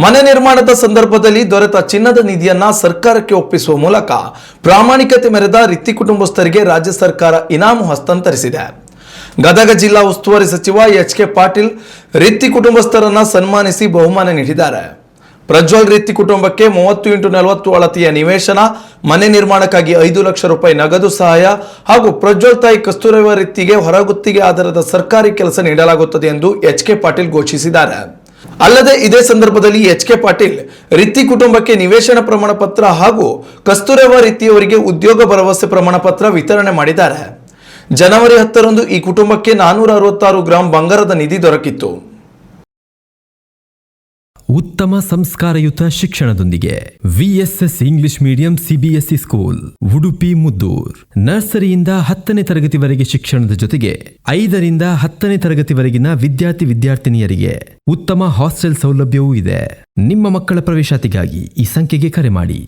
ಮನೆ ನಿರ್ಮಾಣದ ಸಂದರ್ಭದಲ್ಲಿ ದೊರೆತ ಚಿನ್ನದ ನಿಧಿಯನ್ನ ಸರ್ಕಾರಕ್ಕೆ ಒಪ್ಪಿಸುವ ಮೂಲಕ ಪ್ರಾಮಾಣಿಕತೆ ಮೆರೆದ ರಿತ್ತಿ ಕುಟುಂಬಸ್ಥರಿಗೆ ರಾಜ್ಯ ಸರ್ಕಾರ ಇನಾಮು ಹಸ್ತಾಂತರಿಸಿದೆ. ಗದಗ ಜಿಲ್ಲಾ ಉಸ್ತುವಾರಿ ಸಚಿವ ಎಚ್.ಕೆ. ಪಾಟೀಲ್ ರಿತ್ತಿ ಕುಟುಂಬಸ್ಥರನ್ನ ಸನ್ಮಾನಿಸಿ ಬಹುಮಾನ ನೀಡಿದ್ದಾರೆ. ಪ್ರಜ್ವಲ್ ರಿತ್ತಿ ಕುಟುಂಬಕ್ಕೆ 30x40 ಅಳತೆಯ ನಿವೇಶನ, ಮನೆ ನಿರ್ಮಾಣಕ್ಕಾಗಿ 5 ಲಕ್ಷ ರೂಪಾಯಿ ನಗದು ಸಹಾಯ ಹಾಗೂ ಪ್ರಜ್ವಲ್ ತಾಯಿ ಕಸ್ತೂರಬಾ ರಿತ್ತಿಗೆ ಹೊರಗುತ್ತಿಗೆ ಆಧಾರದ ಸರ್ಕಾರಿ ಕೆಲಸ ನೀಡಲಾಗುತ್ತದೆ ಎಂದು ಎಚ್.ಕೆ. ಪಾಟೀಲ್ ಘೋಷಿಸಿದ್ದಾರೆ. ಅಲ್ಲದೆ ಇದೇ ಸಂದರ್ಭದಲ್ಲಿ ಎಚ್.ಕೆ. ಪಾಟೀಲ್ ರಿತ್ತಿ ಕುಟುಂಬಕ್ಕೆ ನಿವೇಶನ ಪ್ರಮಾಣ ಪತ್ರ ಹಾಗೂ ಕಸ್ತೂರಬಾ ರಿತ್ತಿಯವರಿಗೆ ಉದ್ಯೋಗ ಭರವಸೆ ಪ್ರಮಾಣ ಪತ್ರ ವಿತರಣೆ ಮಾಡಿದ್ದಾರೆ. ಜನವರಿ 10ರಂದು ಈ ಕುಟುಂಬಕ್ಕೆ 466 ಗ್ರಾಂ ಬಂಗಾರದ ನಿಧಿ ದೊರಕಿತ್ತು. ಉತ್ತಮ ಸಂಸ್ಕಾರಯುತ ಶಿಕ್ಷಣದೊಂದಿಗೆ VSS English medium CBSE school Udupi Muddur. ನರ್ಸರಿಯಿಂದ 10ನೇ ತರಗತಿವರೆಗೆ ಶಿಕ್ಷಣದ ಜೊತೆಗೆ 5ರಿಂದ 10ನೇ ತರಗತಿವರೆಗಿನ ವಿದ್ಯಾರ್ಥಿನಿಯರಿಗೆ ಉತ್ತಮ ಹಾಸ್ಟೆಲ್ ಸೌಲಭ್ಯವೂ ಇದೆ. ನಿಮ್ಮ ಮಕ್ಕಳ ಪ್ರವೇಶಾತಿಗಾಗಿ ಈ ಸಂಖ್ಯೆಗೆ ಕರೆ ಮಾಡಿ.